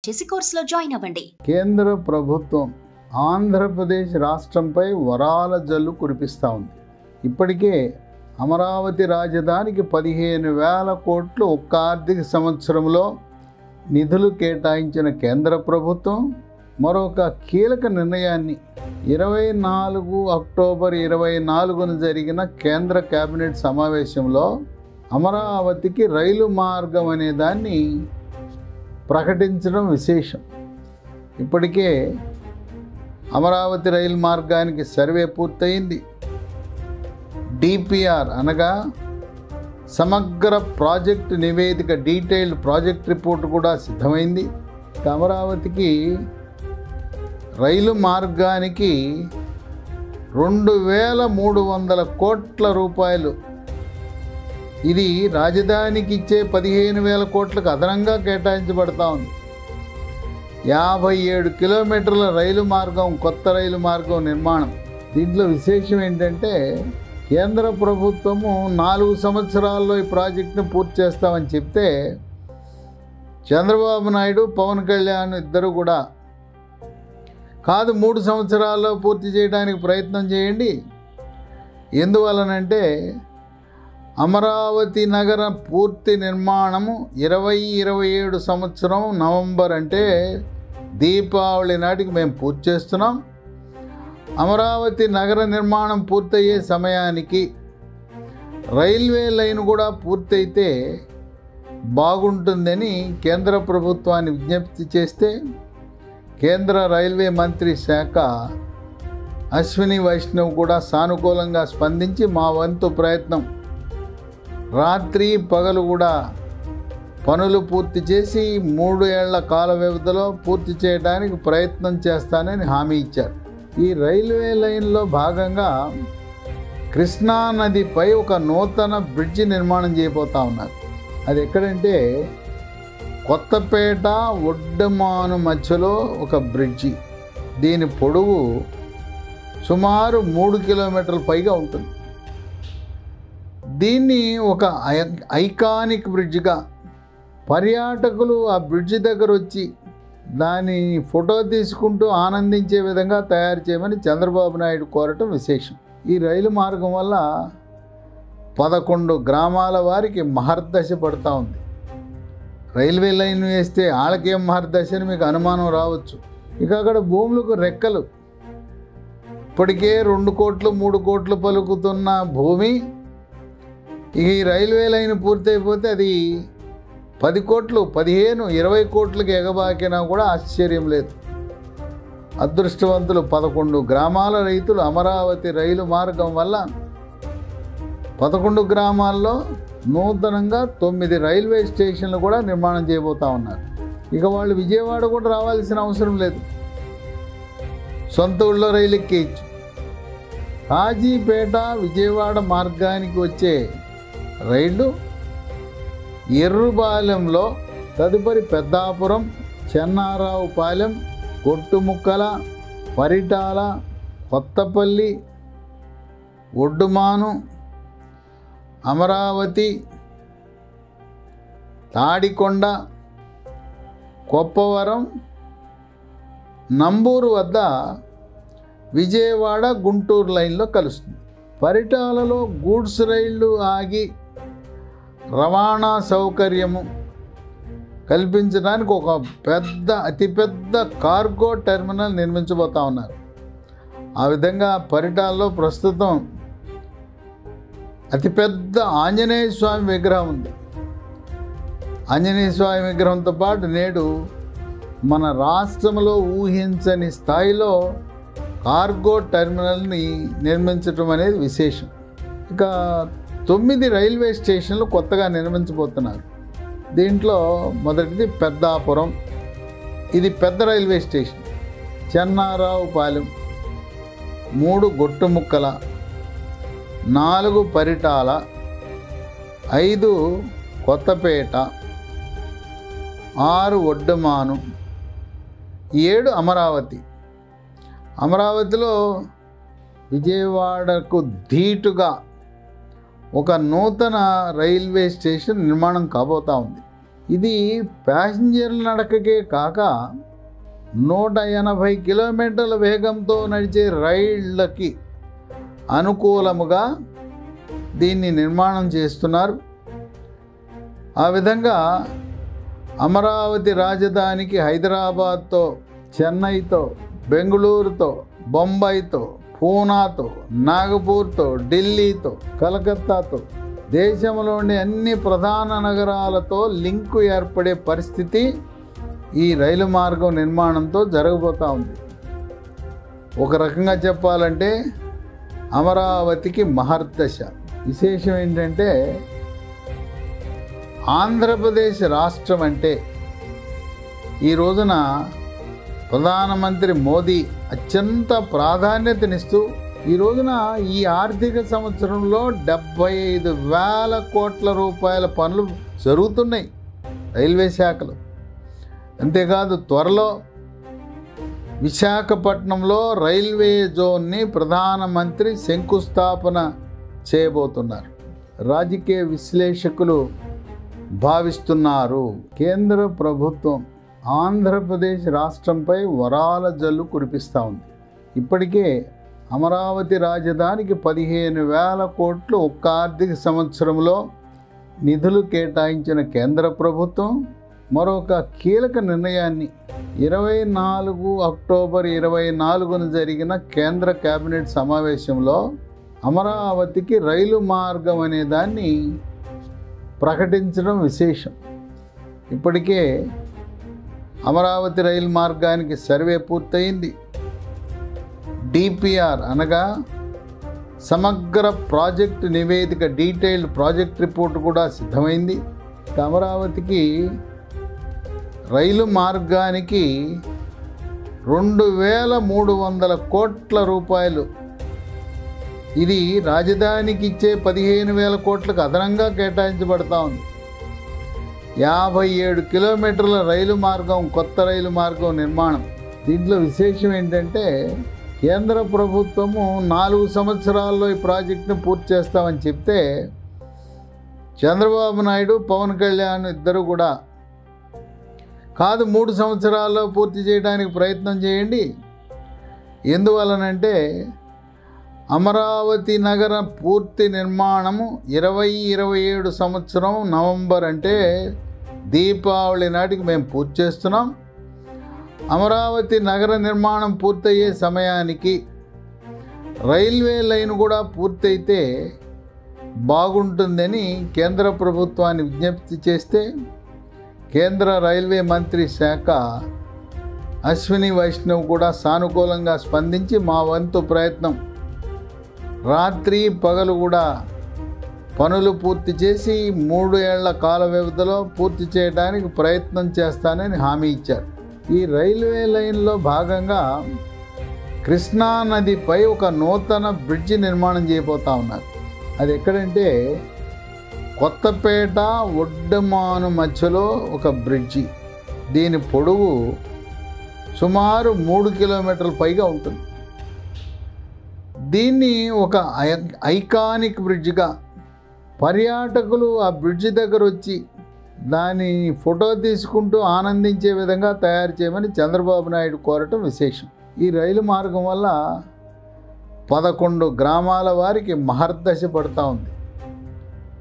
చేసి కోర్సులో జాయిన్ అవ్వండి. కేంద్ర ప్రభుత్వం ఆంధ్రప్రదేశ్ రాష్ట్రంపై వరాల జల్లు కురిపిస్తూ ఉంది. ఇప్పటికే అమరావతి రాజధానికి 15,000 కోట్లు ఒక్క ఆర్థిక సంవత్సరంలో నిధులు కేటాయించిన కేంద్ర ప్రభుత్వం మరొక కీలక నిర్ణయాన్ని 24 అక్టోబర్ 2024 జరిగిన కేంద్ర కేబినెట్ సమావేశంలో అమరావతికి రైలు మార్గం అనే దాన్ని ప్రకటించడం విశేషం. ఇప్పటికే అమరావతి రైలు మార్గానికి సర్వే పూర్తయింది. డిపిఆర్ అనగా సమగ్ర ప్రాజెక్టు నివేదిక, డీటెయిల్డ్ ప్రాజెక్ట్ రిపోర్ట్ కూడా సిద్ధమైంది. అమరావతికి రైలు మార్గానికి 2,300 కోట్ల రూపాయలు, ఇది రాజధానికి ఇచ్చే 15,000 కోట్లకు అదనంగా కేటాయించబడతా ఉంది. 57 కిలోమీటర్ల రైలు మార్గం, కొత్త రైలు మార్గం నిర్మాణం. దీంట్లో విశేషం ఏంటంటే కేంద్ర ప్రభుత్వము 4 సంవత్సరాల్లో ఈ ప్రాజెక్టును పూర్తి చేస్తామని చెప్తే చంద్రబాబు నాయుడు, పవన్ కళ్యాణ్ ఇద్దరు కూడా కాదు 3 సంవత్సరాల్లో పూర్తి చేయడానికి ప్రయత్నం చేయండి. ఎందువలనంటే అమరావతి నగర పూర్తి నిర్మాణము 2027 సంవత్సరం నవంబర్, అంటే దీపావళి నాటికి మేము పూర్తి చేస్తున్నాం. అమరావతి నగర నిర్మాణం పూర్తయ్యే సమయానికి రైల్వే లైన్ కూడా పూర్తయితే బాగుంటుందని కేంద్ర ప్రభుత్వాన్ని విజ్ఞప్తి చేస్తే కేంద్ర రైల్వే మంత్రి శాఖ అశ్విని వైష్ణవ్ కూడా సానుకూలంగా స్పందించి మా వంతు ప్రయత్నం రాత్రి పగలు కూడా పనులు పూర్తి చేసి 3 ఏళ్ల కాల వ్యవధిలో పూర్తి చేయడానికి ప్రయత్నం చేస్తానని హామీ ఇచ్చారు. ఈ రైల్వే లైన్లో భాగంగా కృష్ణా నదిపై ఒక నూతన బ్రిడ్జి నిర్మాణం చేయబోతా ఉన్నారు. అది ఎక్కడంటే కొత్తపేట ఒడ్డమాను మధ్యలో ఒక బ్రిడ్జి. దీని పొడవు సుమారు 3 కిలోమీటర్ల పైగా ఉంటుంది. దీన్ని ఒక ఐకానిక్ బ్రిడ్జిగా పర్యాటకులు ఆ బ్రిడ్జి దగ్గర వచ్చి దాని ఫోటో తీసుకుంటూ ఆనందించే విధంగా తయారు చేయమని చంద్రబాబు నాయుడు కోరటం విశేషం. ఈ రైలు మార్గం వల్ల 11 గ్రామాల వారికి మహర్దశ పడుతూ ఉంది. రైల్వే లైన్ వేస్తే వాళ్ళకేం మహర్దశ అని మీకు అనుమానం రావచ్చు. ఇక అక్కడ భూములకు రెక్కలు. ఇప్పటికే 2 కోట్లు 3 కోట్లు పలుకుతున్న భూమి ఈ రైల్వే లైన్ పూర్తయిపోతే అది 10 కోట్లు, 15, 20 కోట్లకి ఎగబాకినా కూడా ఆశ్చర్యం లేదు. అదృష్టవంతులు 11 గ్రామాల రైతులు అమరావతి రైలు మార్గం వల్ల 11 గ్రామాల్లో నూతనంగా 9 రైల్వే స్టేషన్లు కూడా నిర్మాణం చేయబోతా ఉన్నారు. ఇక వాళ్ళు విజయవాడ కూడా రావాల్సిన అవసరం లేదు, సొంత ఊళ్ళో రైలు ఎక్కేయచ్చు. కాజీపేట విజయవాడ మార్గానికి వచ్చే రైళ్లు ఎర్రుపాలెంలో, తదుపరి పెద్దాపురం, చెన్నారావుపాలెం, కొట్టుముక్కల, పరిటాల, కొత్తపల్లి, ఒడ్డుమాను, అమరావతి, తాడికొండ, కొప్పవరం, నంబూరు వద్ద విజయవాడ గుంటూరు లైన్లో కలుస్తుంది. పరిటాలలో గూడ్స్ రైళ్లు ఆగి రవాణా సౌకర్యము కల్పించడానికి ఒక అతిపెద్ద కార్గో టెర్మినల్ నిర్మించబోతా ఉన్నారు. ఆ విధంగా పరిటాలలో ప్రస్తుతం అతిపెద్ద ఆంజనేయ స్వామి విగ్రహం ఉంది. ఆంజనేయ స్వామి విగ్రహంతో పాటు నేడు మన రాష్ట్రంలో ఊహించని స్థాయిలో కార్గో టెర్మినల్ని నిర్మించడం అనేది విశేషం. ఇక 9 రైల్వే స్టేషన్లు కొత్తగా నిర్మించబోతున్నారు. దీంట్లో మొదటిది పెద్దాపురం, ఇది పెద్ద రైల్వే స్టేషన్. చెన్నారావుపాలెం, 3 గొట్టుముక్కల, 4 పరిటాల, 5 కొత్తపేట, 6 ఒడ్డుమాను, 7 అమరావతి. అమరావతిలో విజయవాడకు ధీటుగా ఒక నూతన రైల్వే స్టేషన్ నిర్మాణం కాబోతా ఉంది. ఇది ప్యాసింజర్ల నడకకే కాక 180 కిలోమీటర్ల వేగంతో నడిచే రైళ్లకి అనుకూలముగా దీన్ని నిర్మాణం చేస్తున్నారు. ఆ విధంగా అమరావతి రాజధానికి హైదరాబాద్తో, చెన్నైతో, బెంగళూరుతో, బొంబాయితో, పూనాతో, నాగపూర్తో, ఢిల్లీతో, కలకత్తాతో, దేశంలోని అన్ని ప్రధాన నగరాలతో లింకు ఏర్పడే పరిస్థితి ఈ రైలు మార్గం నిర్మాణంతో జరగబోతూ ఉంది. ఒక రకంగా చెప్పాలంటే అమరావతికి మహర్దశ. విశేషం ఏంటంటే ఆంధ్రప్రదేశ్ రాష్ట్రం అంటే ఈ రోజున ప్రధానమంత్రి మోదీ అత్యంత ప్రాధాన్యతనిస్తూ ఈ రోజున ఈ ఆర్థిక సంవత్సరంలో 75,000 కోట్ల రూపాయల పనులు జరుగుతున్నాయి రైల్వే శాఖలో. అంతేకాదు త్వరలో విశాఖపట్నంలో రైల్వే జోన్ని ప్రధానమంత్రి శంకుస్థాపన చేయబోతున్నారు. రాజకీయ విశ్లేషకులు భావిస్తున్నారు కేంద్ర ప్రభుత్వం ఆంధ్రప్రదేశ్ రాష్ట్రంపై వరాల జల్లు కురిపిస్తూ ఉంది. ఇప్పటికే అమరావతి రాజధానికి 15,000 కోట్లు ఒక్క ఆర్థిక సంవత్సరంలో నిధులు కేటాయించిన కేంద్ర ప్రభుత్వం మరొక కీలక నిర్ణయాన్ని 24 అక్టోబర్ 2024 జరిగిన కేంద్ర కేబినెట్ సమావేశంలో అమరావతికి రైలు మార్గం అనే దాన్ని ప్రకటించడం విశేషం. ఇప్పటికే అమరావతి రైలు మార్గానికి సర్వే పూర్తయింది. డిపిఆర్ అనగా సమగ్ర ప్రాజెక్ట్ నివేదిక, డీటెయిల్డ్ ప్రాజెక్ట్ రిపోర్ట్ కూడా సిద్ధమైంది. అమరావతికి రైలు మార్గానికి 2,300 కోట్ల రూపాయలు, ఇది రాజధానికి ఇచ్చే 15,000 కోట్లకు అదనంగా కేటాయించబడతా ఉంది. 57 కిలోమీటర్ల రైలు మార్గం, కొత్త రైలు మార్గం నిర్మాణం. దీంట్లో విశేషం ఏంటంటే కేంద్ర ప్రభుత్వము 4 సంవత్సరాల్లో ఈ ప్రాజెక్టును పూర్తి చేస్తామని చెప్తే చంద్రబాబు నాయుడు, పవన్ కళ్యాణ్ ఇద్దరు కూడా కాదు 3 సంవత్సరాల్లో పూర్తి చేయడానికి ప్రయత్నం చేయండి. ఎందువలనంటే అమరావతి నగర పూర్తి నిర్మాణము 2027 సంవత్సరం నవంబర్, అంటే దీపావళి నాటికి మేము పూర్తి చేస్తున్నాం. అమరావతి నగర నిర్మాణం పూర్తయ్యే సమయానికి రైల్వే లైన్ కూడా పూర్తయితే బాగుంటుందని కేంద్ర ప్రభుత్వాన్ని విజ్ఞప్తి చేస్తే కేంద్ర రైల్వే మంత్రి శాఖ అశ్విని వైష్ణవ్ కూడా సానుకూలంగా స్పందించి మా వంతు ప్రయత్నం రాత్రి పగలు కూడా పనులు పూర్తి చేసి 3 ఏళ్ల కాల వ్యవధిలో పూర్తి చేయడానికి ప్రయత్నం చేస్తానని హామీ ఇచ్చారు. ఈ రైల్వే లైన్లో భాగంగా కృష్ణా నదిపై ఒక నూతన బ్రిడ్జి నిర్మాణం చేయబోతా ఉన్నారు. అది ఎక్కడంటే కొత్తపేట ఒడ్డమాను మధ్యలో ఒక బ్రిడ్జి. దీని పొడవు సుమారు 3 కిలోమీటర్ల పైగా ఉంటుంది. దీన్ని ఒక ఐకానిక్ బ్రిడ్జిగా పర్యాటకులు ఆ బ్రిడ్జి దగ్గర వచ్చి దాని ఫోటో తీసుకుంటూ ఆనందించే విధంగా తయారు చేయమని చంద్రబాబు నాయుడు కోరటం విశేషం. ఈ రైలు మార్గం వల్ల 11 గ్రామాల వారికి మహర్దశ పడుతూ ఉంది.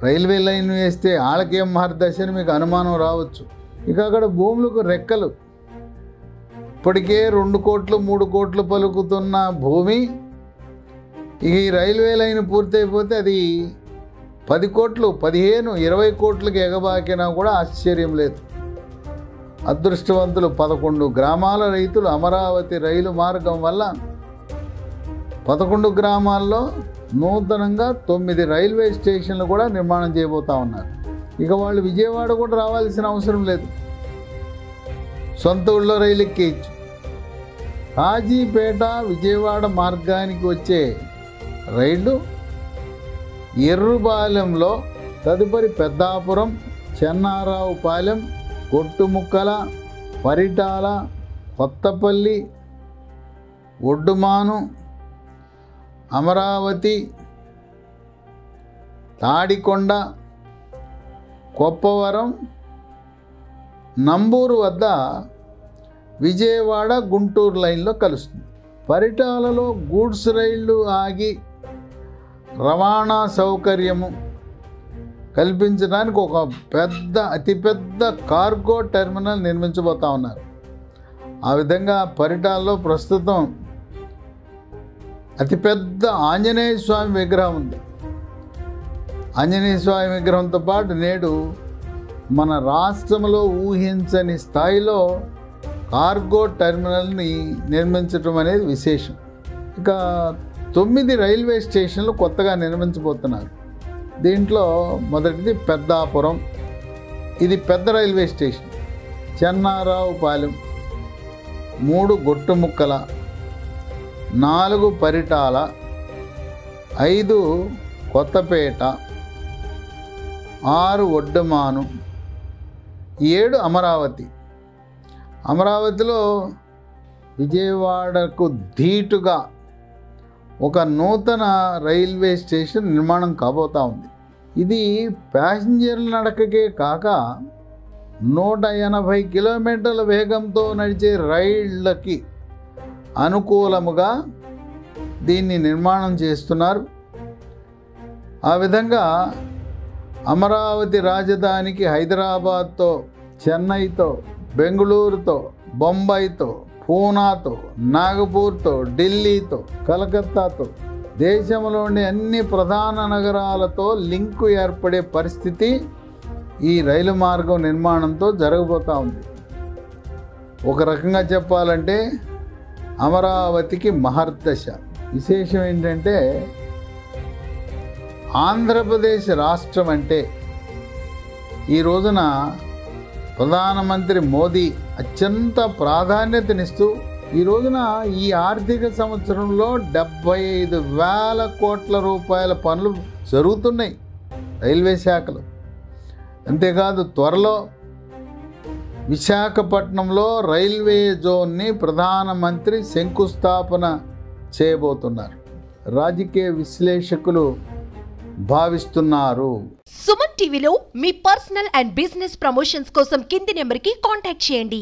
రైల్వే లైన్ వేస్తే వాళ్ళకేం మహర్దశ అని మీకు అనుమానం రావచ్చు. ఇక అక్కడ భూములకు రెక్కలు. ఇప్పటికే 2 కోట్లు 3 కోట్లు పలుకుతున్న భూమి ఈ రైల్వే లైన్ పూర్తయిపోతే అది 10 కోట్లు, 15, 20 కోట్లకి ఎగబాకినా కూడా ఆశ్చర్యం లేదు. అదృష్టవంతులు 11 గ్రామాల రైతులు అమరావతి రైలు మార్గం వల్ల 11 గ్రామాల్లో నూతనంగా 9 రైల్వే స్టేషన్లు కూడా నిర్మాణం చేయబోతూ ఉన్నారు. ఇక వాళ్ళు విజయవాడ కూడా రావాల్సిన అవసరం లేదు, సొంత ఊళ్ళో రైలు ఎక్కేయచ్చు. కాజీపేట విజయవాడ మార్గానికి వచ్చే రైళ్లు ఎర్రుబాలెంలో, తదుపరి పెద్దాపురం, చెన్నారావుపాలెం, కొట్టుముక్కల, పరిటాల, కొత్తపల్లి, ఒడ్డుమాను, అమరావతి, తాడికొండ, కొప్పవరం, నంబూరు వద్ద విజయవాడ గుంటూరు లైన్లో కలుస్తుంది. పరిటాలలో గూడ్స్ రైళ్లు ఆగి రవాణా సౌకర్యము కల్పించడానికి ఒక అతిపెద్ద కార్గో టెర్మినల్ నిర్మించబోతా ఉన్నారు. ఆ విధంగా పరిటాలలో ప్రస్తుతం అతిపెద్ద ఆంజనేయ స్వామి విగ్రహం ఉంది. ఆంజనేయ స్వామి విగ్రహంతో పాటు నేడు మన రాష్ట్రంలో ఊహించని స్థాయిలో కార్గో టెర్మినల్ని నిర్మించడం అనేది విశేషం. ఇక 9 రైల్వే స్టేషన్లు కొత్తగా నిర్మించబోతున్నారు. దీంట్లో మొదటిది పెద్దాపురం, ఇది పెద్ద రైల్వే స్టేషన్. చెన్నారావుపాలెం, 3 గొట్టుముక్కల, 4 పరిటాల, 5 కొత్తపేట, 6 ఒడ్డుమాను, 7 అమరావతి. అమరావతిలో విజయవాడకు ధీటుగా ఒక నూతన రైల్వే స్టేషన్ నిర్మాణం కాబోతా ఉంది. ఇది ప్యాసింజర్ల నడకకే కాక 180 కిలోమీటర్ల వేగంతో నడిచే రైళ్లకి అనుకూలముగా దీన్ని నిర్మాణం చేస్తున్నారు. ఆ విధంగా అమరావతి రాజధానికి హైదరాబాద్తో, చెన్నైతో, బెంగళూరుతో, బొంబాయితో, పూనాతో, నాగపూర్తో, ఢిల్లీతో, కలకత్తాతో, దేశంలోని అన్ని ప్రధాన నగరాలతో లింకు ఏర్పడే పరిస్థితి ఈ రైలు మార్గం నిర్మాణంతో జరగబోతూ ఉంది. ఒక రకంగా చెప్పాలంటే అమరావతికి మహర్దశ. విశేషం ఏంటంటే ఆంధ్రప్రదేశ్ రాష్ట్రం అంటే ఈ రోజున ప్రధానమంత్రి మోదీ అత్యంత ప్రాధాన్యతనిస్తూ ఈ రోజున ఈ ఆర్థిక సంవత్సరంలో 75,000 కోట్ల రూపాయల పనులు జరుగుతున్నాయి రైల్వే శాఖలో. అంతేకాదు త్వరలో విశాఖపట్నంలో రైల్వే జోన్ని ప్రధానమంత్రి శంకుస్థాపన చేయబోతున్నారు. రాజకీయ విశ్లేషకులు భావిస్తున్నారు. సుమన్ టీవీలో మీ పర్సనల్ అండ్ బిజినెస్ ప్రమోషన్స్ కోసం కింది నెంబర్కి కాంటాక్ట్ చేయండి.